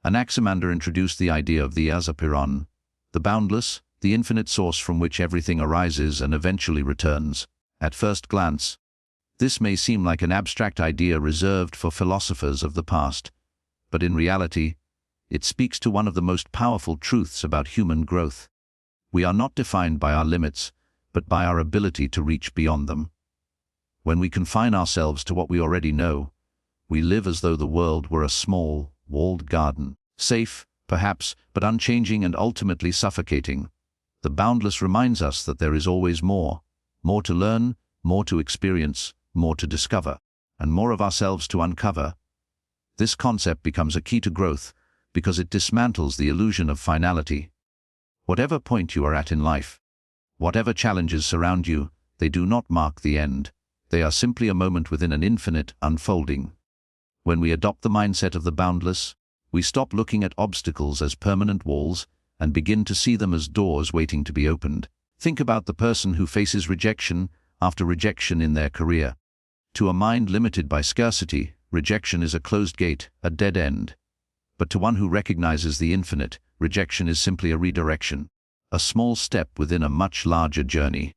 Anaximander introduced the idea of the Azapiron, the boundless, the infinite source from which everything arises and eventually returns. At first glance, this may seem like an abstract idea reserved for philosophers of the past, but in reality, it speaks to one of the most powerful truths about human growth. We are not defined by our limits, but by our ability to reach beyond them. When we confine ourselves to what we already know, we live as though the world were a small, walled garden, safe, perhaps, but unchanging and ultimately suffocating. The boundless reminds us that there is always more to learn, more to experience, more to discover, and more of ourselves to uncover. This concept becomes a key to growth because it dismantles the illusion of finality. Whatever point you are at in life, whatever challenges surround you, they do not mark the end. They are simply a moment within an infinite unfolding. When we adopt the mindset of the boundless, we stop looking at obstacles as permanent walls and begin to see them as doors waiting to be opened. Think about the person who faces rejection after rejection in their career. To a mind limited by scarcity, rejection is a closed gate, a dead end. But to one who recognizes the infinite, rejection is simply a redirection, a small step within a much larger journey.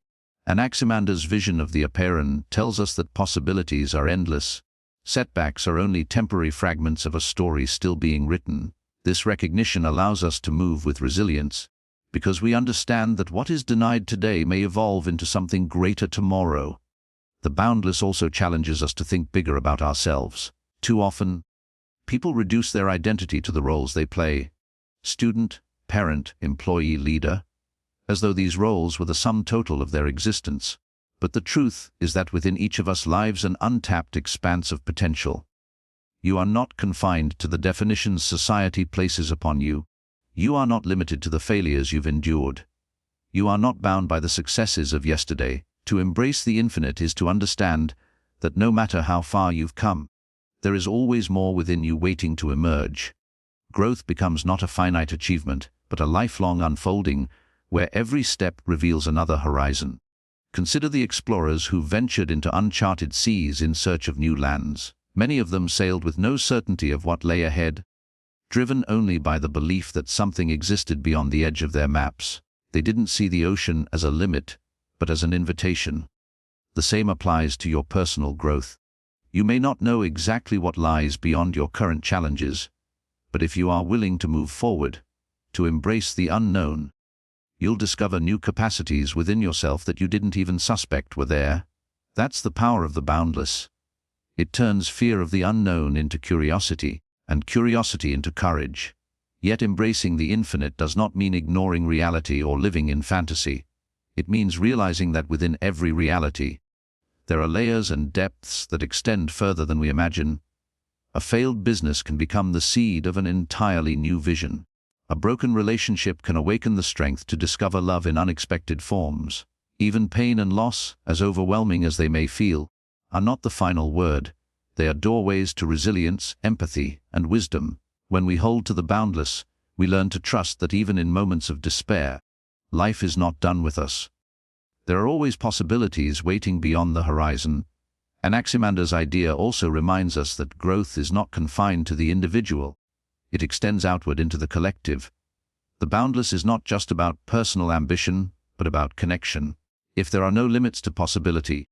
Anaximander's vision of the Apiron tells us that possibilities are endless. Setbacks are only temporary fragments of a story still being written. This recognition allows us to move with resilience, because we understand that what is denied today may evolve into something greater tomorrow. The boundless also challenges us to think bigger about ourselves. Too often, people reduce their identity to the roles they play: student, parent, employee, leader, as though these roles were the sum total of their existence. But the truth is that within each of us lives an untapped expanse of potential. You are not confined to the definitions society places upon you. You are not limited to the failures you've endured. You are not bound by the successes of yesterday. To embrace the infinite is to understand that no matter how far you've come, there is always more within you waiting to emerge. Growth becomes not a finite achievement, but a lifelong unfolding where every step reveals another horizon. Consider the explorers who ventured into uncharted seas in search of new lands. Many of them sailed with no certainty of what lay ahead, driven only by the belief that something existed beyond the edge of their maps. They didn't see the ocean as a limit, but as an invitation. The same applies to your personal growth. You may not know exactly what lies beyond your current challenges, but if you are willing to move forward, to embrace the unknown, you'll discover new capacities within yourself that you didn't even suspect were there. That's the power of the boundless. It turns fear of the unknown into curiosity, and curiosity into courage. Yet embracing the infinite does not mean ignoring reality or living in fantasy. It means realizing that within every reality, there are layers and depths that extend further than we imagine. A failed business can become the seed of an entirely new vision. A broken relationship can awaken the strength to discover love in unexpected forms. Even pain and loss, as overwhelming as they may feel, are not the final word. They are doorways to resilience, empathy, and wisdom. When we hold to the boundless, we learn to trust that even in moments of despair, life is not done with us. There are always possibilities waiting beyond the horizon. Anaximander's idea also reminds us that growth is not confined to the individual. It extends outward into the collective. The boundless is not just about personal ambition, but about connection. If there are no limits to possibility,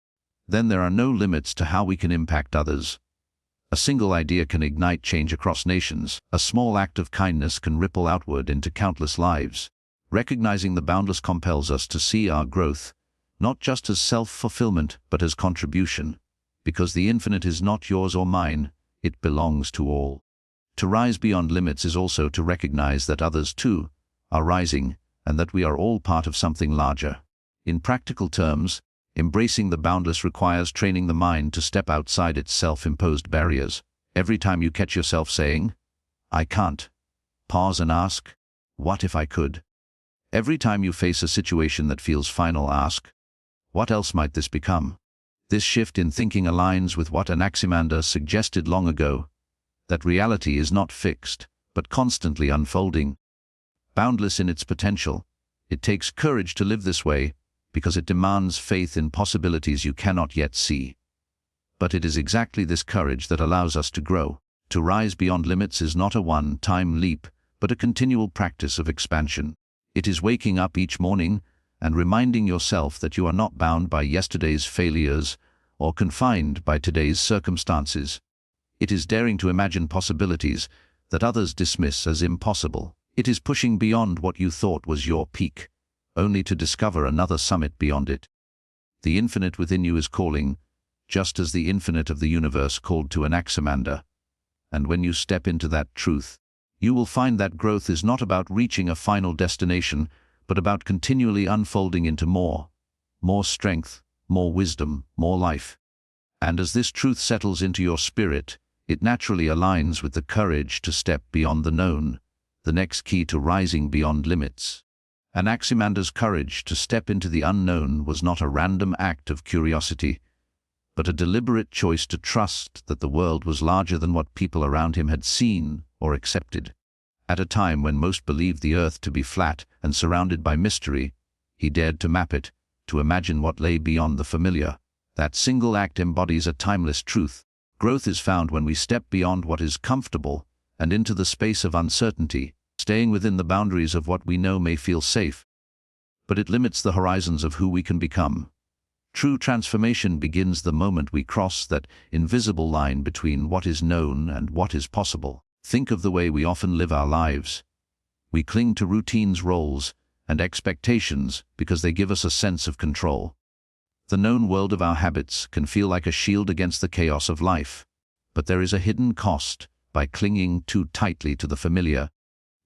then there are no limits to how we can impact others. A single idea can ignite change across nations. A small act of kindness can ripple outward into countless lives. Recognizing the boundless compels us to see our growth, not just as self-fulfillment, but as contribution. Because the infinite is not yours or mine, it belongs to all. To rise beyond limits is also to recognize that others, too, are rising, and that we are all part of something larger. In practical terms, embracing the boundless requires training the mind to step outside its self-imposed barriers. Every time you catch yourself saying, "I can't," pause and ask, "What if I could?" Every time you face a situation that feels final, ask, "What else might this become?" This shift in thinking aligns with what Anaximander suggested long ago, that reality is not fixed, but constantly unfolding. Boundless in its potential, it takes courage to live this way, because it demands faith in possibilities you cannot yet see. But it is exactly this courage that allows us to grow. To rise beyond limits is not a one-time leap, but a continual practice of expansion. It is waking up each morning and reminding yourself that you are not bound by yesterday's failures or confined by today's circumstances. It is daring to imagine possibilities that others dismiss as impossible. It is pushing beyond what you thought was your peak, only to discover another summit beyond it. The infinite within you is calling, just as the infinite of the universe called to Anaximander. And when you step into that truth, you will find that growth is not about reaching a final destination, but about continually unfolding into more strength, more wisdom, more life. And as this truth settles into your spirit, it naturally aligns with the courage to step beyond the known, the next key to rising beyond limits. Anaximander's courage to step into the unknown was not a random act of curiosity, but a deliberate choice to trust that the world was larger than what people around him had seen or accepted. At a time when most believed the earth to be flat and surrounded by mystery, he dared to map it, to imagine what lay beyond the familiar. That single act embodies a timeless truth. Growth is found when we step beyond what is comfortable and into the space of uncertainty, staying within the boundaries of what we know may feel safe, but it limits the horizons of who we can become. True transformation begins the moment we cross that invisible line between what is known and what is possible. Think of the way we often live our lives. We cling to routines, roles, and expectations because they give us a sense of control. The known world of our habits can feel like a shield against the chaos of life, but there is a hidden cost. By clinging too tightly to the familiar,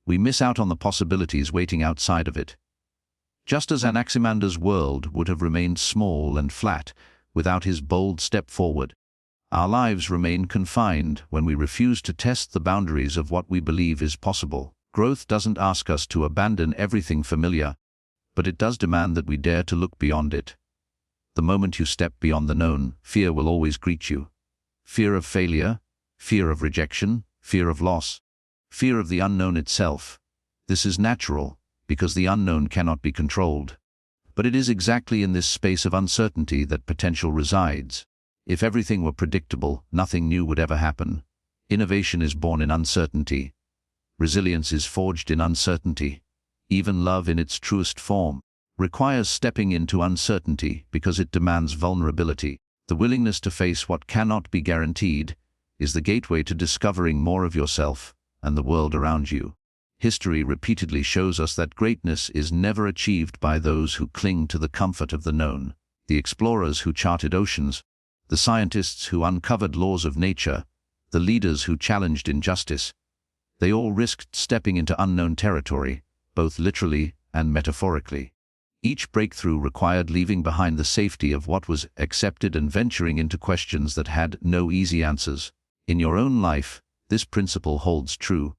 we miss out on the possibilities waiting outside of it. Just as Anaximander's world would have remained small and flat without his bold step forward, our lives remain confined when we refuse to test the boundaries of what we believe is possible. Growth doesn't ask us to abandon everything familiar, but it does demand that we dare to look beyond it. The moment you step beyond the known, fear will always greet you. Fear of failure, fear of rejection, fear of loss, fear of the unknown itself. This is natural, because the unknown cannot be controlled. But it is exactly in this space of uncertainty that potential resides. If everything were predictable, nothing new would ever happen. Innovation is born in uncertainty. Resilience is forged in uncertainty. Even love in its truest form requires stepping into uncertainty because it demands vulnerability. The willingness to face what cannot be guaranteed is the gateway to discovering more of yourself and the world around you. History repeatedly shows us that greatness is never achieved by those who cling to the comfort of the known. The explorers who charted oceans, the scientists who uncovered laws of nature, the leaders who challenged injustice, they all risked stepping into unknown territory, both literally and metaphorically. Each breakthrough required leaving behind the safety of what was accepted and venturing into questions that had no easy answers. In your own life, this principle holds true.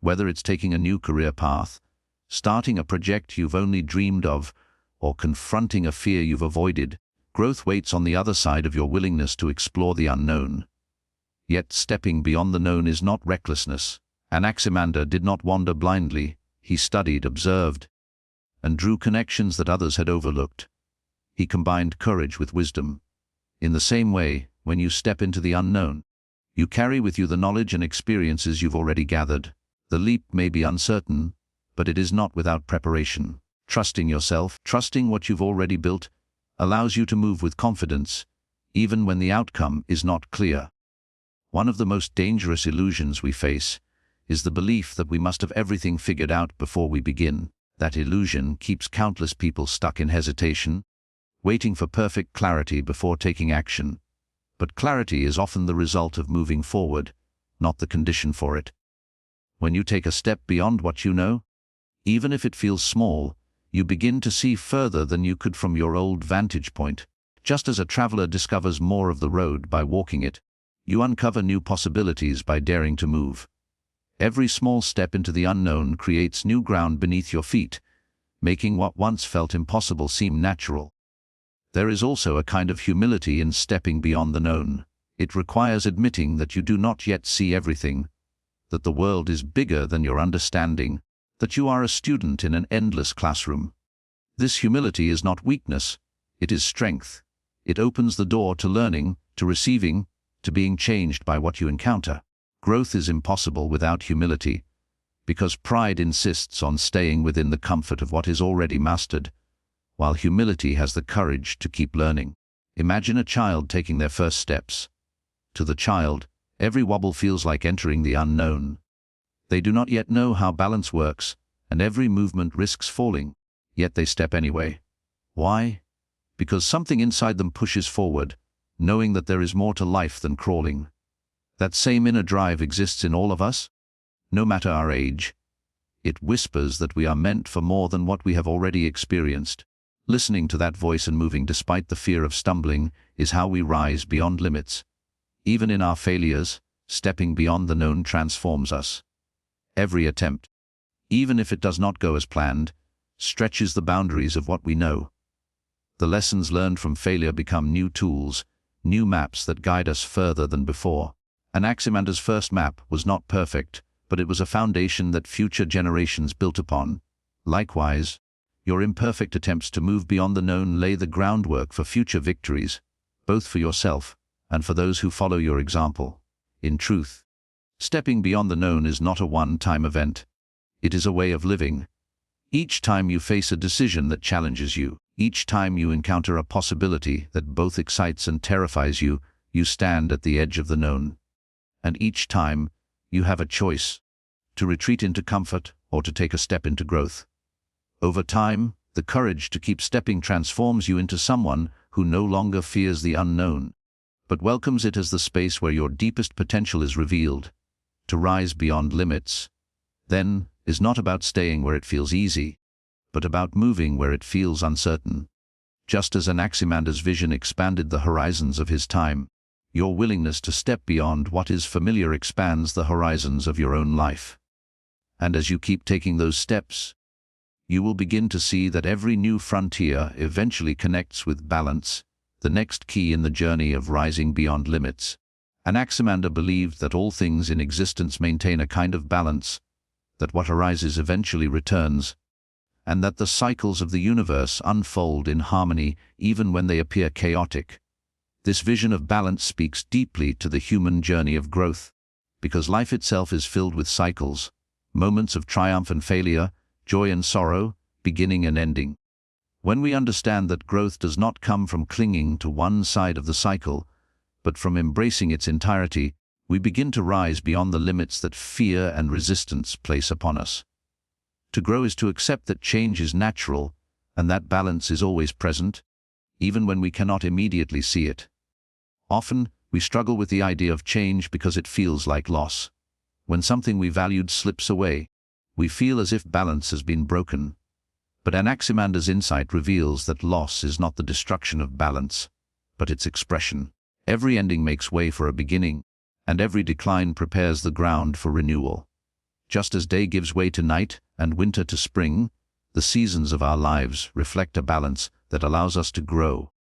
Whether it's taking a new career path, starting a project you've only dreamed of, or confronting a fear you've avoided, growth waits on the other side of your willingness to explore the unknown. Yet stepping beyond the known is not recklessness. Anaximander did not wander blindly. He studied, observed, and drew connections that others had overlooked. He combined courage with wisdom. In the same way, when you step into the unknown, you carry with you the knowledge and experiences you've already gathered. The leap may be uncertain, but it is not without preparation. Trusting yourself, trusting what you've already built, allows you to move with confidence, even when the outcome is not clear. One of the most dangerous illusions we face is the belief that we must have everything figured out before we begin. That illusion keeps countless people stuck in hesitation, waiting for perfect clarity before taking action. But clarity is often the result of moving forward, not the condition for it. When you take a step beyond what you know, even if it feels small, you begin to see further than you could from your old vantage point. Just as a traveler discovers more of the road by walking it, you uncover new possibilities by daring to move. Every small step into the unknown creates new ground beneath your feet, making what once felt impossible seem natural. There is also a kind of humility in stepping beyond the known. It requires admitting that you do not yet see everything, that the world is bigger than your understanding, that you are a student in an endless classroom. This humility is not weakness, it is strength. It opens the door to learning, to receiving, to being changed by what you encounter. Growth is impossible without humility, because pride insists on staying within the comfort of what is already mastered, while humility has the courage to keep learning. Imagine a child taking their first steps. To the child, every wobble feels like entering the unknown. They do not yet know how balance works, and every movement risks falling, yet they step anyway. Why? Because something inside them pushes forward, knowing that there is more to life than crawling. That same inner drive exists in all of us, no matter our age. It whispers that we are meant for more than what we have already experienced. Listening to that voice and moving despite the fear of stumbling is how we rise beyond limits. Even in our failures, stepping beyond the known transforms us. Every attempt, even if it does not go as planned, stretches the boundaries of what we know. The lessons learned from failure become new tools, new maps that guide us further than before. Anaximander's first map was not perfect, but it was a foundation that future generations built upon. Likewise, your imperfect attempts to move beyond the known lay the groundwork for future victories, both for yourself and for those who follow your example. In truth, stepping beyond the known is not a one-time event. It is a way of living. Each time you face a decision that challenges you, each time you encounter a possibility that both excites and terrifies you, you stand at the edge of the known. And each time, you have a choice: to retreat into comfort or to take a step into growth. Over time, the courage to keep stepping transforms you into someone who no longer fears the unknown, but welcomes it as the space where your deepest potential is revealed. To rise beyond limits, then, is not about staying where it feels easy, but about moving where it feels uncertain. Just as Anaximander's vision expanded the horizons of his time, your willingness to step beyond what is familiar expands the horizons of your own life. And as you keep taking those steps, you will begin to see that every new frontier eventually connects with balance, the next key in the journey of rising beyond limits. Anaximander believed that all things in existence maintain a kind of balance, that what arises eventually returns, and that the cycles of the universe unfold in harmony even when they appear chaotic. This vision of balance speaks deeply to the human journey of growth, because life itself is filled with cycles, moments of triumph and failure, joy and sorrow, beginning and ending. When we understand that growth does not come from clinging to one side of the cycle, but from embracing its entirety, we begin to rise beyond the limits that fear and resistance place upon us. To grow is to accept that change is natural, and that balance is always present, even when we cannot immediately see it. Often, we struggle with the idea of change because it feels like loss. When something we valued slips away, we feel as if balance has been broken. But Anaximander's insight reveals that loss is not the destruction of balance, but its expression. Every ending makes way for a beginning, and every decline prepares the ground for renewal. Just as day gives way to night and winter to spring, the seasons of our lives reflect a balance that allows us to grow.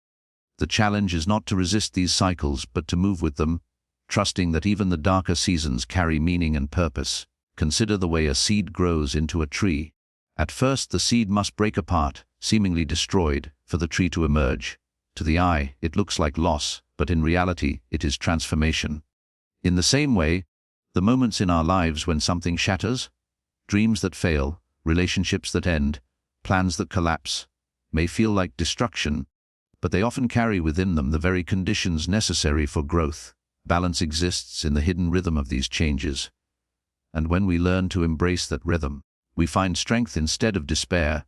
The challenge is not to resist these cycles, but to move with them, trusting that even the darker seasons carry meaning and purpose. Consider the way a seed grows into a tree. At first, the seed must break apart, seemingly destroyed, for the tree to emerge. To the eye, it looks like loss, but in reality, it is transformation. In the same way, the moments in our lives when something shatters, dreams that fail, relationships that end, plans that collapse, may feel like destruction, but they often carry within them the very conditions necessary for growth. Balance exists in the hidden rhythm of these changes. And when we learn to embrace that rhythm, we find strength instead of despair.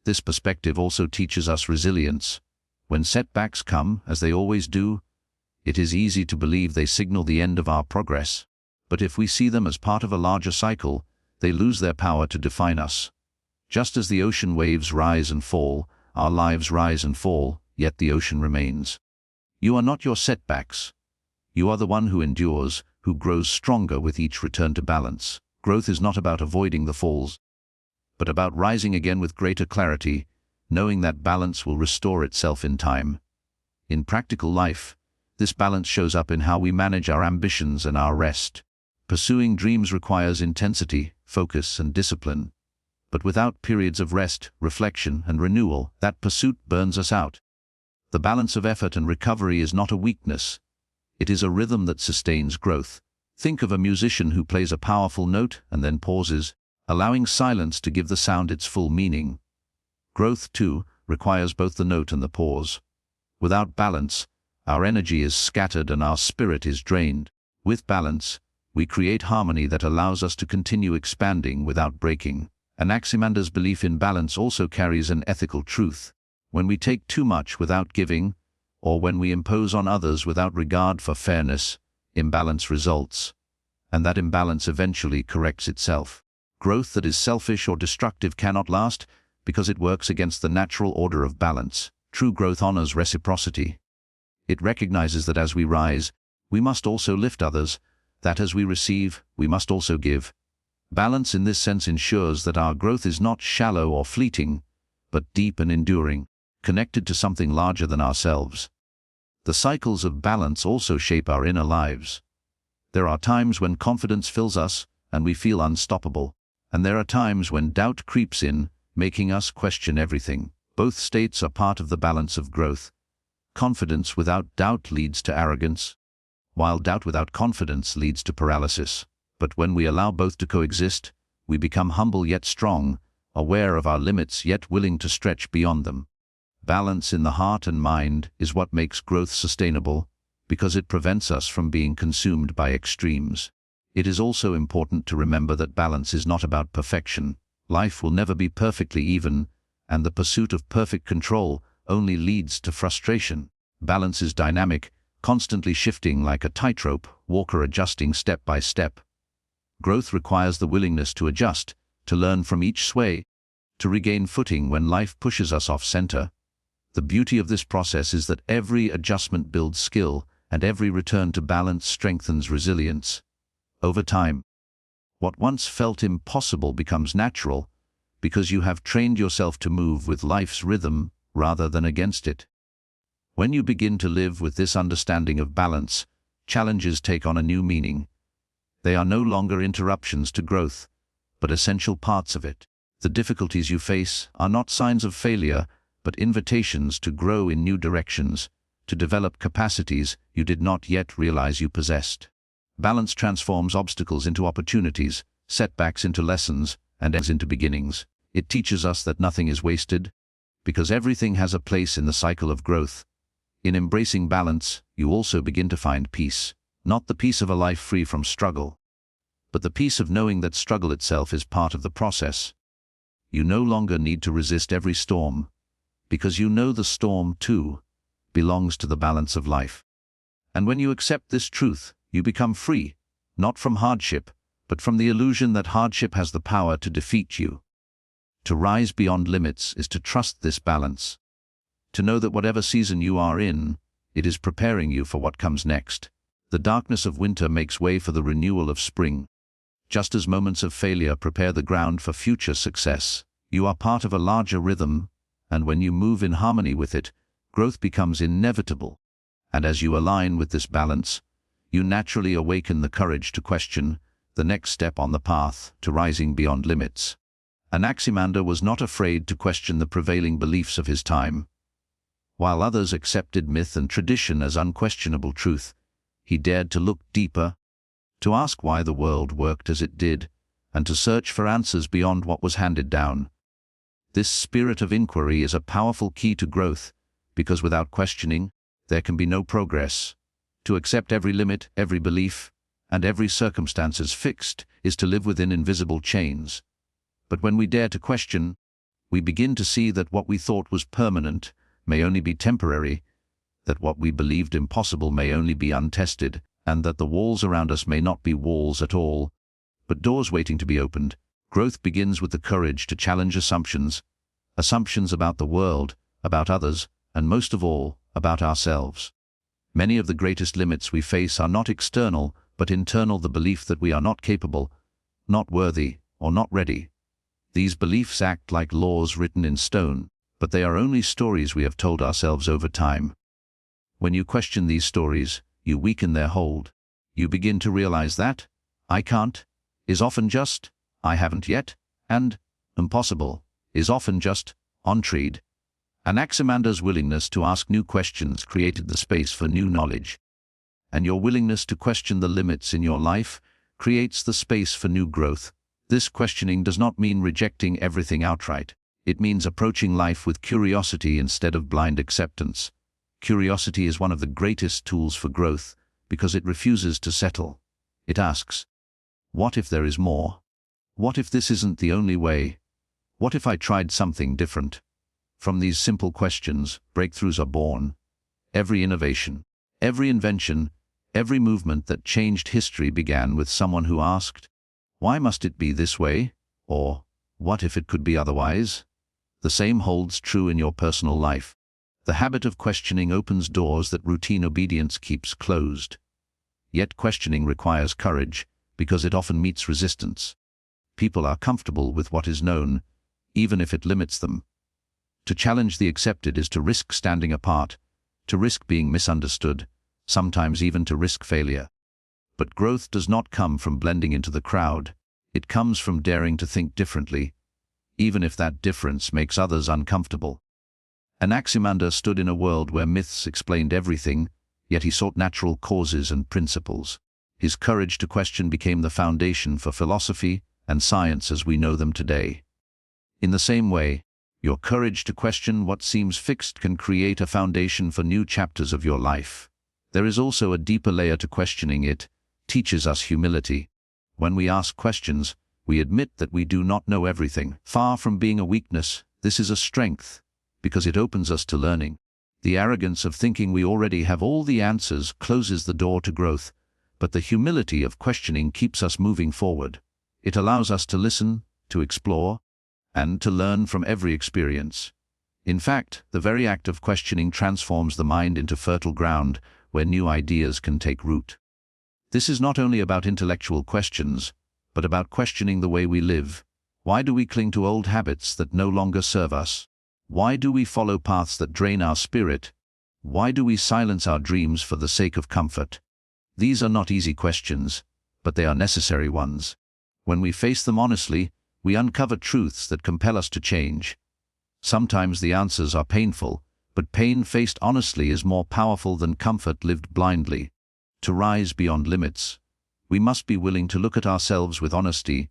This perspective also teaches us resilience. When setbacks come, as they always do, it is easy to believe they signal the end of our progress. But if we see them as part of a larger cycle, they lose their power to define us. Just as the ocean waves rise and fall, our lives rise and fall, yet the ocean remains. You are not your setbacks. You are the one who endures, who grows stronger with each return to balance. Growth is not about avoiding the falls, but about rising again with greater clarity, knowing that balance will restore itself in time. In practical life, this balance shows up in how we manage our ambitions and our rest. Pursuing dreams requires intensity, focus, and discipline. But without periods of rest, reflection, and renewal, that pursuit burns us out. The balance of effort and recovery is not a weakness. It is a rhythm that sustains growth. Think of a musician who plays a powerful note and then pauses, allowing silence to give the sound its full meaning. Growth, too, requires both the note and the pause. Without balance, our energy is scattered and our spirit is drained. With balance, we create harmony that allows us to continue expanding without breaking. Anaximander's belief in balance also carries an ethical truth. When we take too much without giving, or when we impose on others without regard for fairness, imbalance results, and that imbalance eventually corrects itself. Growth that is selfish or destructive cannot last because it works against the natural order of balance. True growth honors reciprocity. It recognizes that as we rise, we must also lift others, that as we receive, we must also give. Balance in this sense ensures that our growth is not shallow or fleeting, but deep and enduring, connected to something larger than ourselves. The cycles of balance also shape our inner lives. There are times when confidence fills us and we feel unstoppable, and there are times when doubt creeps in, making us question everything. Both states are part of the balance of growth. Confidence without doubt leads to arrogance, while doubt without confidence leads to paralysis. But when we allow both to coexist, we become humble yet strong, aware of our limits yet willing to stretch beyond them. Balance in the heart and mind is what makes growth sustainable, because it prevents us from being consumed by extremes. It is also important to remember that balance is not about perfection. Life will never be perfectly even, and the pursuit of perfect control only leads to frustration. Balance is dynamic, constantly shifting like a tightrope walker adjusting step by step. Growth requires the willingness to adjust, to learn from each sway, to regain footing when life pushes us off center. The beauty of this process is that every adjustment builds skill, and every return to balance strengthens resilience. Over time, what once felt impossible becomes natural, because you have trained yourself to move with life's rhythm rather than against it. When you begin to live with this understanding of balance, challenges take on a new meaning. They are no longer interruptions to growth, but essential parts of it. The difficulties you face are not signs of failure, but invitations to grow in new directions, to develop capacities you did not yet realize you possessed. Balance transforms obstacles into opportunities, setbacks into lessons, and ends into beginnings. It teaches us that nothing is wasted, because everything has a place in the cycle of growth. In embracing balance, you also begin to find peace. Not the peace of a life free from struggle, but the peace of knowing that struggle itself is part of the process. You no longer need to resist every storm, because you know the storm, too, belongs to the balance of life. And when you accept this truth, you become free, not from hardship, but from the illusion that hardship has the power to defeat you. To rise beyond limits is to trust this balance, to know that whatever season you are in, it is preparing you for what comes next. The darkness of winter makes way for the renewal of spring. Just as moments of failure prepare the ground for future success, you are part of a larger rhythm, and when you move in harmony with it, growth becomes inevitable. And as you align with this balance, you naturally awaken the courage to question the next step on the path to rising beyond limits. Anaximander was not afraid to question the prevailing beliefs of his time. While others accepted myth and tradition as unquestionable truth, he dared to look deeper, to ask why the world worked as it did, and to search for answers beyond what was handed down. This spirit of inquiry is a powerful key to growth, because without questioning, there can be no progress. To accept every limit, every belief, and every circumstance as fixed is to live within invisible chains. But when we dare to question, we begin to see that what we thought was permanent may only be temporary, that what we believed impossible may only be untested, and that the walls around us may not be walls at all, but doors waiting to be opened. Growth begins with the courage to challenge assumptions about the world, about others, and most of all, about ourselves. Many of the greatest limits we face are not external, but internal: the belief that we are not capable, not worthy, or not ready. These beliefs act like laws written in stone, but they are only stories we have told ourselves over time. When you question these stories, you weaken their hold. You begin to realize that "I can't" is often just "I haven't yet," and "impossible" is often just "untried." Anaximander's willingness to ask new questions created the space for new knowledge. and your willingness to question the limits in your life creates the space for new growth. This questioning does not mean rejecting everything outright. It means approaching life with curiosity instead of blind acceptance. Curiosity is one of the greatest tools for growth because it refuses to settle. It asks, what if there is more? What if this isn't the only way? What if I tried something different? From these simple questions, breakthroughs are born. Every innovation, every invention, every movement that changed history began with someone who asked, why must it be this way? Or, what if it could be otherwise? The same holds true in your personal life. The habit of questioning opens doors that routine obedience keeps closed. Yet questioning requires courage, because it often meets resistance. People are comfortable with what is known, even if it limits them. To challenge the accepted is to risk standing apart, to risk being misunderstood, sometimes even to risk failure. But growth does not come from blending into the crowd. It comes from daring to think differently, even if that difference makes others uncomfortable. Anaximander stood in a world where myths explained everything, yet he sought natural causes and principles. His courage to question became the foundation for philosophy and science as we know them today. In the same way, your courage to question what seems fixed can create a foundation for new chapters of your life. There is also a deeper layer to questioning. It teaches us humility. When we ask questions, we admit that we do not know everything. Far from being a weakness, this is a strength, because it opens us to learning. The arrogance of thinking we already have all the answers closes the door to growth, but the humility of questioning keeps us moving forward. It allows us to listen, to explore, and to learn from every experience. In fact, the very act of questioning transforms the mind into fertile ground where new ideas can take root. This is not only about intellectual questions, but about questioning the way we live. Why do we cling to old habits that no longer serve us? Why do we follow paths that drain our spirit? Why do we silence our dreams for the sake of comfort? These are not easy questions, but they are necessary ones. When we face them honestly, we uncover truths that compel us to change. Sometimes the answers are painful, but pain faced honestly is more powerful than comfort lived blindly. To rise beyond limits, we must be willing to look at ourselves with honesty,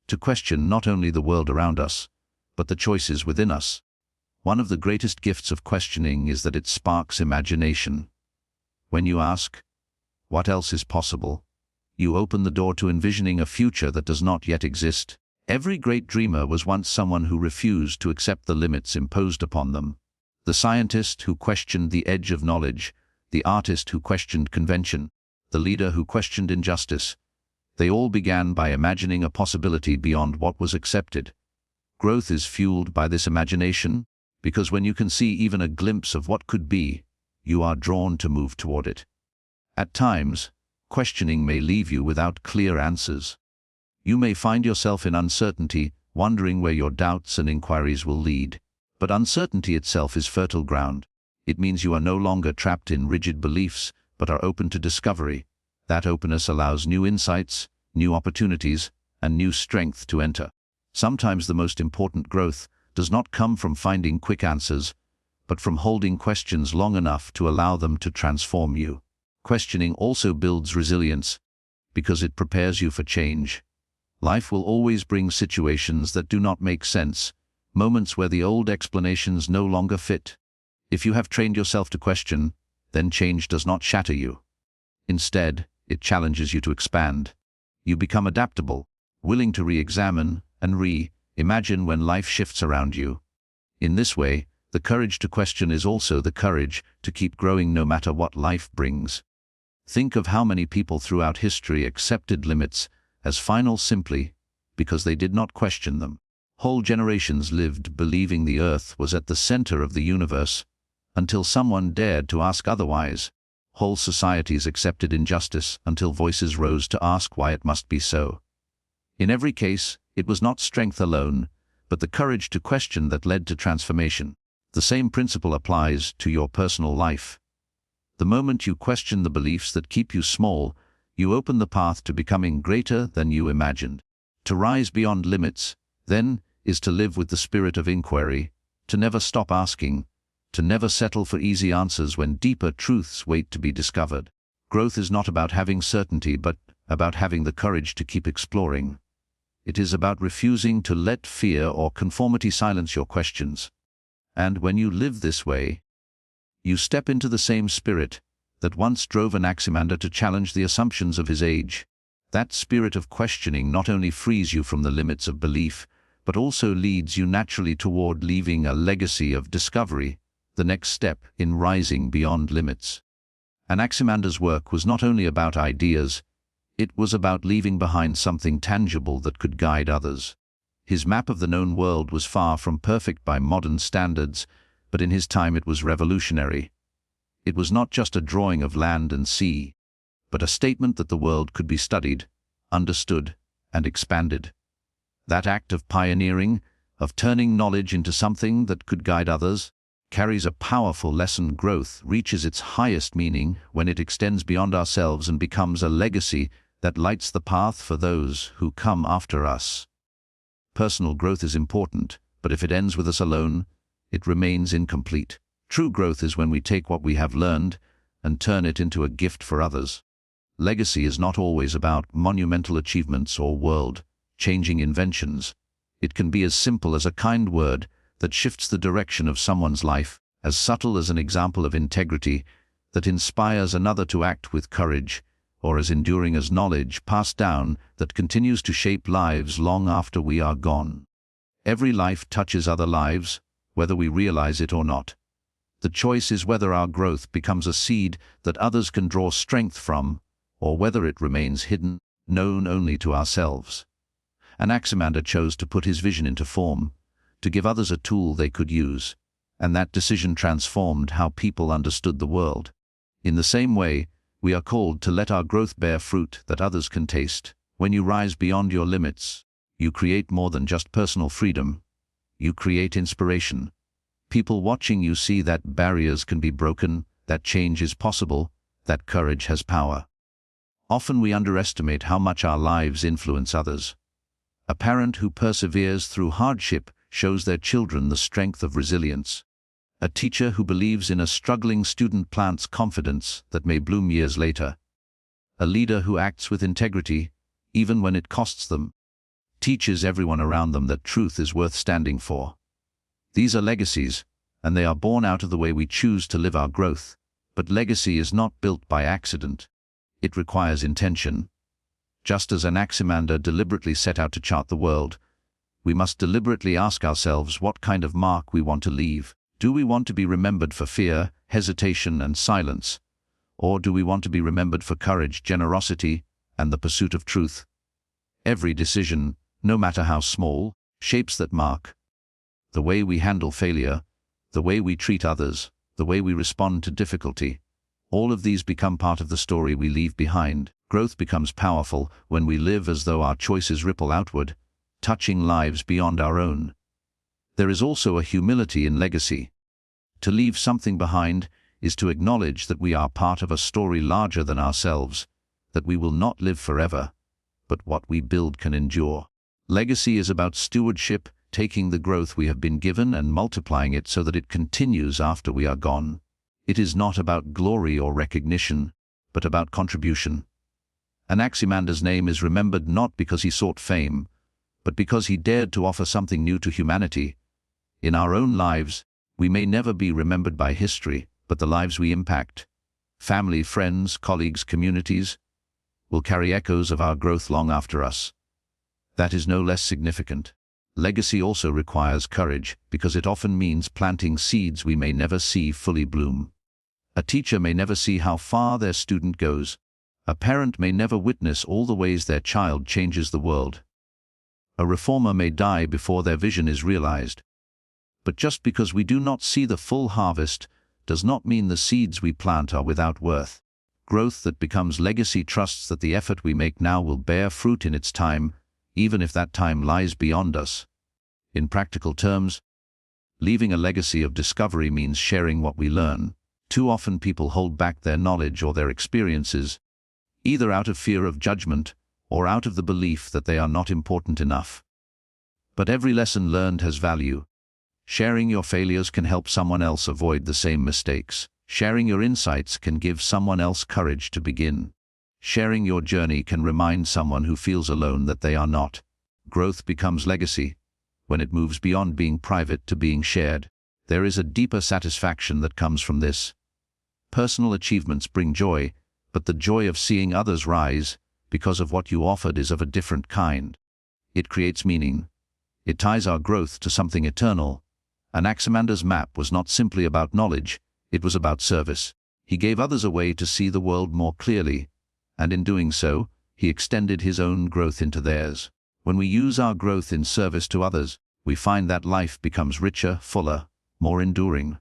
to question not only the world around us, but the choices within us. One of the greatest gifts of questioning is that it sparks imagination. When you ask, what else is possible? You open the door to envisioning a future that does not yet exist. Every great dreamer was once someone who refused to accept the limits imposed upon them. The scientist who questioned the edge of knowledge, the artist who questioned convention, the leader who questioned injustice. They all began by imagining a possibility beyond what was accepted. Growth is fueled by this imagination, because when you can see even a glimpse of what could be, you are drawn to move toward it. At times, questioning may leave you without clear answers. You may find yourself in uncertainty, wondering where your doubts and inquiries will lead. But uncertainty itself is fertile ground. It means you are no longer trapped in rigid beliefs, but are open to discovery. That openness allows new insights, new opportunities, and new strength to enter. Sometimes the most important growth does not come from finding quick answers, but from holding questions long enough to allow them to transform you. Questioning also builds resilience, because it prepares you for change. Life will always bring situations that do not make sense, moments where the old explanations no longer fit. If you have trained yourself to question, then change does not shatter you. Instead, it challenges you to expand. You become adaptable, willing to re-examine and re-imagine when life shifts around you. In this way, the courage to question is also the courage to keep growing no matter what life brings. Think of how many people throughout history accepted limits as final simply because they did not question them. Whole generations lived believing the earth was at the center of the universe, until someone dared to ask otherwise. Whole societies accepted injustice until voices rose to ask why it must be so. In every case, it was not strength alone, but the courage to question that led to transformation. The same principle applies to your personal life. The moment you question the beliefs that keep you small, you open the path to becoming greater than you imagined. To rise beyond limits, then, is to live with the spirit of inquiry, to never stop asking, to never settle for easy answers when deeper truths wait to be discovered. Growth is not about having certainty, but about having the courage to keep exploring. It is about refusing to let fear or conformity silence your questions. And when you live this way, you step into the same spirit that once drove Anaximander to challenge the assumptions of his age. That spirit of questioning not only frees you from the limits of belief, but also leads you naturally toward leaving a legacy of discovery, the next step in rising beyond limits. Anaximander's work was not only about ideas, it was about leaving behind something tangible that could guide others. His map of the known world was far from perfect by modern standards, but in his time it was revolutionary. It was not just a drawing of land and sea, but a statement that the world could be studied, understood, and expanded. That act of pioneering, of turning knowledge into something that could guide others, carries a powerful lesson. Growth reaches its highest meaning when it extends beyond ourselves and becomes a legacy that lights the path for those who come after us. Personal growth is important, but if it ends with us alone, it remains incomplete. True growth is when we take what we have learned and turn it into a gift for others. Legacy is not always about monumental achievements or world-changing inventions. It can be as simple as a kind word that shifts the direction of someone's life, as subtle as an example of integrity that inspires another to act with courage, or as enduring as knowledge passed down that continues to shape lives long after we are gone. Every life touches other lives, whether we realize it or not. The choice is whether our growth becomes a seed that others can draw strength from, or whether it remains hidden, known only to ourselves. Anaximander chose to put his vision into form, to give others a tool they could use, and that decision transformed how people understood the world. In the same way, we are called to let our growth bear fruit that others can taste. When you rise beyond your limits, you create more than just personal freedom. You create inspiration. People watching you see that barriers can be broken, that change is possible, that courage has power. Often we underestimate how much our lives influence others. A parent who perseveres through hardship shows their children the strength of resilience. A teacher who believes in a struggling student plants confidence that may bloom years later. A leader who acts with integrity, even when it costs them, teaches everyone around them that truth is worth standing for. These are legacies, and they are born out of the way we choose to live our growth. But legacy is not built by accident. It requires intention. Just as Anaximander deliberately set out to chart the world, we must deliberately ask ourselves what kind of mark we want to leave. Do we want to be remembered for fear, hesitation, and silence? Or do we want to be remembered for courage, generosity, and the pursuit of truth? Every decision, no matter how small, shapes that mark. The way we handle failure, the way we treat others, the way we respond to difficulty, all of these become part of the story we leave behind. Growth becomes powerful when we live as though our choices ripple outward, touching lives beyond our own. There is also a humility in legacy. To leave something behind is to acknowledge that we are part of a story larger than ourselves, that we will not live forever, but what we build can endure. Legacy is about stewardship, taking the growth we have been given and multiplying it so that it continues after we are gone. It is not about glory or recognition, but about contribution. Anaximander's name is remembered not because he sought fame, but because he dared to offer something new to humanity. In our own lives, we may never be remembered by history, but the lives we impact, family, friends, colleagues, communities, will carry echoes of our growth long after us. That is no less significant. Legacy also requires courage, because it often means planting seeds we may never see fully bloom. A teacher may never see how far their student goes. A parent may never witness all the ways their child changes the world. A reformer may die before their vision is realized. But just because we do not see the full harvest does not mean the seeds we plant are without worth. Growth that becomes legacy trusts that the effort we make now will bear fruit in its time, even if that time lies beyond us. In practical terms, leaving a legacy of discovery means sharing what we learn. Too often people hold back their knowledge or their experiences, either out of fear of judgment or out of the belief that they are not important enough. But every lesson learned has value. Sharing your failures can help someone else avoid the same mistakes. Sharing your insights can give someone else courage to begin. Sharing your journey can remind someone who feels alone that they are not. Growth becomes legacy when it moves beyond being private to being shared. There is a deeper satisfaction that comes from this. Personal achievements bring joy, but the joy of seeing others rise because of what you offered is of a different kind. It creates meaning. It ties our growth to something eternal. Anaximander's map was not simply about knowledge, it was about service. He gave others a way to see the world more clearly, and in doing so, he extended his own growth into theirs. When we use our growth in service to others, we find that life becomes richer, fuller, more enduring.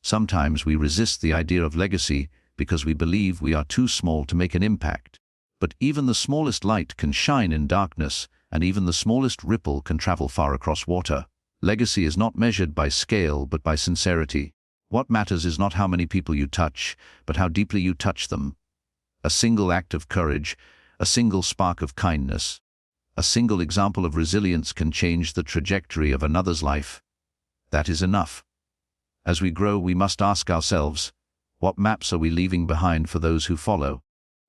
Sometimes we resist the idea of legacy because we believe we are too small to make an impact. But even the smallest light can shine in darkness, and even the smallest ripple can travel far across water. Legacy is not measured by scale but by sincerity. What matters is not how many people you touch, but how deeply you touch them. A single act of courage, a single spark of kindness, a single example of resilience can change the trajectory of another's life. That is enough. As we grow, we must ask ourselves, what maps are we leaving behind for those who follow?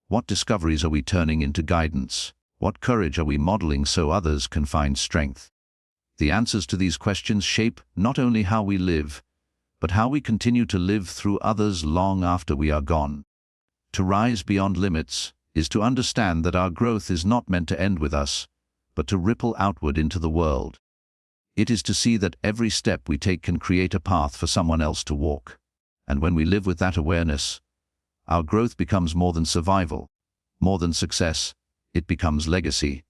What discoveries are we turning into guidance? What courage are we modeling so others can find strength? The answers to these questions shape not only how we live, but how we continue to live through others long after we are gone. To rise beyond limits is to understand that our growth is not meant to end with us, but to ripple outward into the world. It is to see that every step we take can create a path for someone else to walk. And when we live with that awareness, our growth becomes more than survival, more than success, it becomes legacy.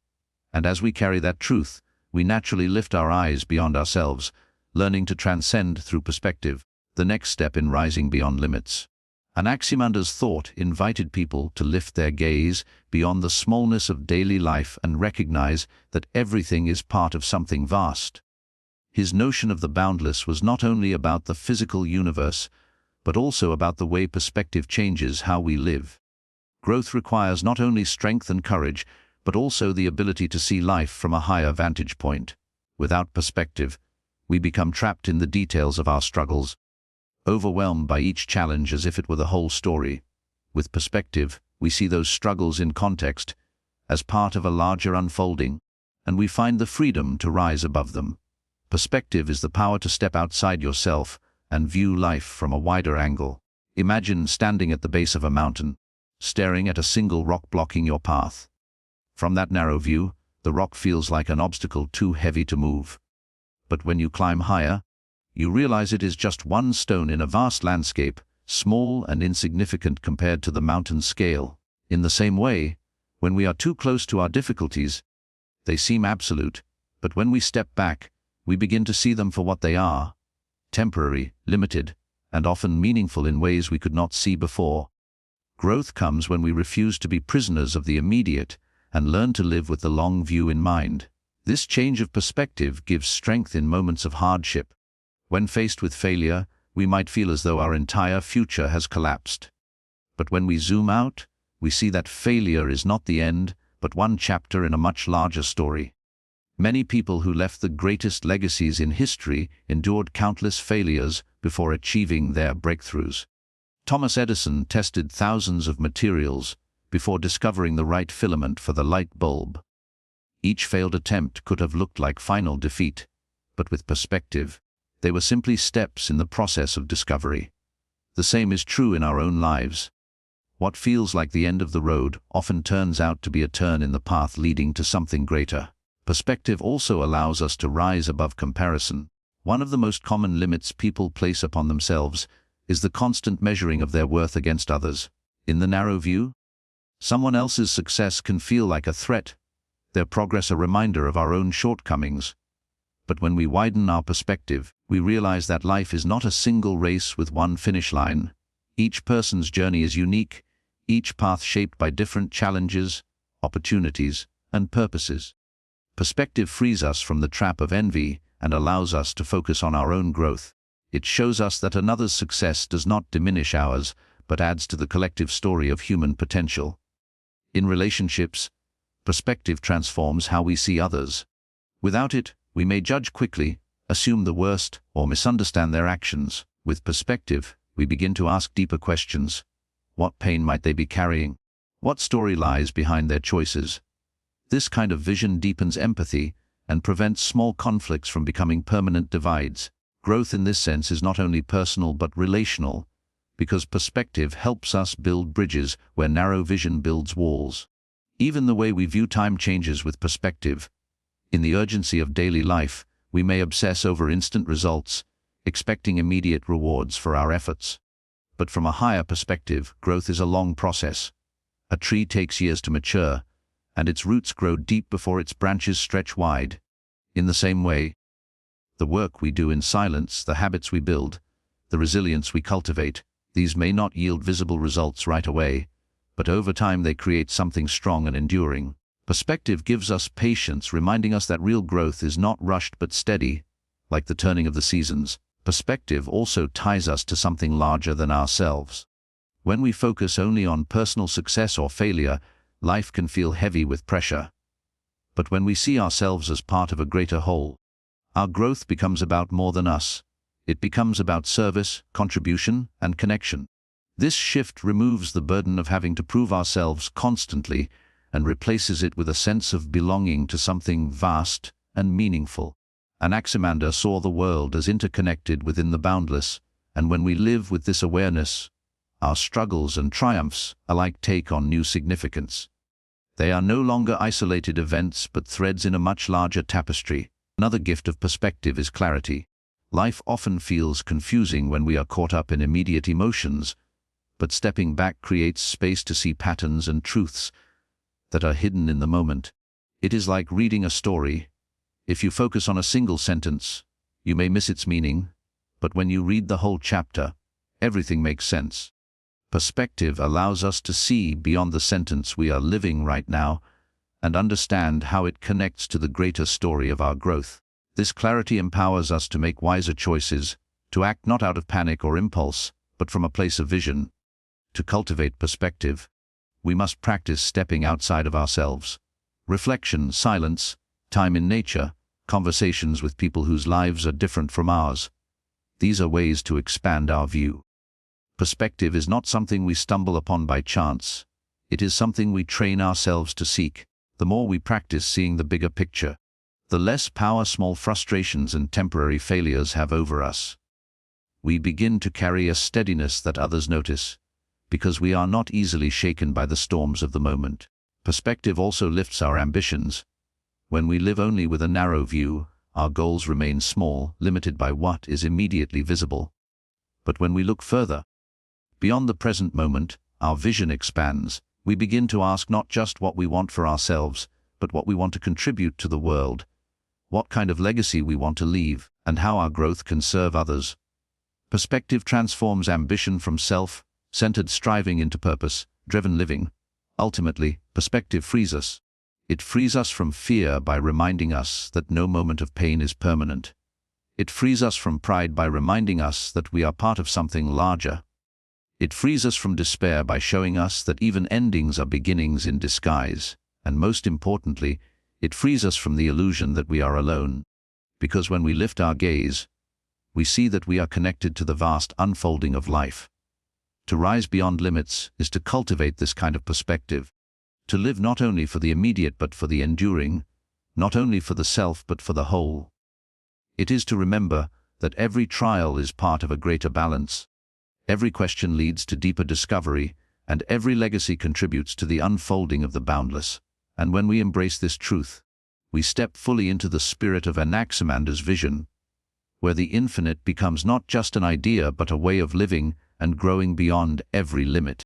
And as we carry that truth, we naturally lift our eyes beyond ourselves, learning to transcend through perspective, the next step in rising beyond limits. Anaximander's thought invited people to lift their gaze beyond the smallness of daily life and recognize that everything is part of something vast. His notion of the boundless was not only about the physical universe, but also about the way perspective changes how we live. Growth requires not only strength and courage, but also the ability to see life from a higher vantage point. Without perspective, we become trapped in the details of our struggles, overwhelmed by each challenge as if it were the whole story. With perspective, we see those struggles in context, as part of a larger unfolding, and we find the freedom to rise above them. Perspective is the power to step outside yourself and view life from a wider angle. Imagine standing at the base of a mountain, staring at a single rock blocking your path. From that narrow view, the rock feels like an obstacle too heavy to move. But when you climb higher, you realize it is just one stone in a vast landscape, small and insignificant compared to the mountain's scale. In the same way, when we are too close to our difficulties, they seem absolute, but when we step back, we begin to see them for what they are: temporary, limited, and often meaningful in ways we could not see before. Growth comes when we refuse to be prisoners of the immediate and learn to live with the long view in mind. This change of perspective gives strength in moments of hardship. When faced with failure, we might feel as though our entire future has collapsed. But when we zoom out, we see that failure is not the end, but one chapter in a much larger story. Many people who left the greatest legacies in history endured countless failures before achieving their breakthroughs. Thomas Edison tested thousands of materials before discovering the right filament for the light bulb. Each failed attempt could have looked like final defeat, but with perspective, they were simply steps in the process of discovery. The same is true in our own lives. What feels like the end of the road often turns out to be a turn in the path leading to something greater. Perspective also allows us to rise above comparison. One of the most common limits people place upon themselves is the constant measuring of their worth against others. In the narrow view, someone else's success can feel like a threat, their progress a reminder of our own shortcomings. But when we widen our perspective, we realize that life is not a single race with one finish line. Each person's journey is unique, each path shaped by different challenges, opportunities, and purposes. Perspective frees us from the trap of envy and allows us to focus on our own growth. It shows us that another's success does not diminish ours, but adds to the collective story of human potential. In relationships, perspective transforms how we see others. Without it, we may judge quickly, assume the worst, or misunderstand their actions. With perspective, we begin to ask deeper questions. What pain might they be carrying? What story lies behind their choices? This kind of vision deepens empathy and prevents small conflicts from becoming permanent divides. Growth in this sense is not only personal but relational, because perspective helps us build bridges where narrow vision builds walls. Even the way we view time changes with perspective. In the urgency of daily life, we may obsess over instant results, expecting immediate rewards for our efforts. But from a higher perspective, growth is a long process. A tree takes years to mature, and its roots grow deep before its branches stretch wide. In the same way, the work we do in silence, the habits we build, the resilience we cultivate, these may not yield visible results right away, but over time they create something strong and enduring. Perspective gives us patience, reminding us that real growth is not rushed but steady, like the turning of the seasons. Perspective also ties us to something larger than ourselves. When we focus only on personal success or failure, life can feel heavy with pressure. But when we see ourselves as part of a greater whole, our growth becomes about more than us. It becomes about service, contribution, and connection. This shift removes the burden of having to prove ourselves constantly and replaces it with a sense of belonging to something vast and meaningful. Anaximander saw the world as interconnected within the boundless, and when we live with this awareness, our struggles and triumphs alike take on new significance. They are no longer isolated events but threads in a much larger tapestry. Another gift of perspective is clarity. Life often feels confusing when we are caught up in immediate emotions, but stepping back creates space to see patterns and truths that are hidden in the moment. It is like reading a story. If you focus on a single sentence, you may miss its meaning, but when you read the whole chapter, everything makes sense. Perspective allows us to see beyond the sentence we are living right now and understand how it connects to the greater story of our growth. This clarity empowers us to make wiser choices, to act not out of panic or impulse, but from a place of vision. To cultivate perspective, we must practice stepping outside of ourselves. Reflection, silence, time in nature, conversations with people whose lives are different from ours. These are ways to expand our view. Perspective is not something we stumble upon by chance. It is something we train ourselves to seek. The more we practice seeing the bigger picture, the less power small frustrations and temporary failures have over us. We begin to carry a steadiness that others notice, because we are not easily shaken by the storms of the moment. Perspective also lifts our ambitions. When we live only with a narrow view, our goals remain small, limited by what is immediately visible. But when we look further, beyond the present moment, our vision expands. We begin to ask not just what we want for ourselves, but what we want to contribute to the world, what kind of legacy we want to leave, and how our growth can serve others. Perspective transforms ambition from self-centered striving into purpose-driven living. Ultimately, perspective frees us. It frees us from fear by reminding us that no moment of pain is permanent. It frees us from pride by reminding us that we are part of something larger. It frees us from despair by showing us that even endings are beginnings in disguise. And most importantly, it frees us from the illusion that we are alone. Because when we lift our gaze, we see that we are connected to the vast unfolding of life. To rise beyond limits is to cultivate this kind of perspective. To live not only for the immediate but for the enduring, not only for the self but for the whole. It is to remember that every trial is part of a greater balance. Every question leads to deeper discovery, and every legacy contributes to the unfolding of the boundless. And when we embrace this truth, we step fully into the spirit of Anaximander's vision, where the infinite becomes not just an idea but a way of living and growing beyond every limit.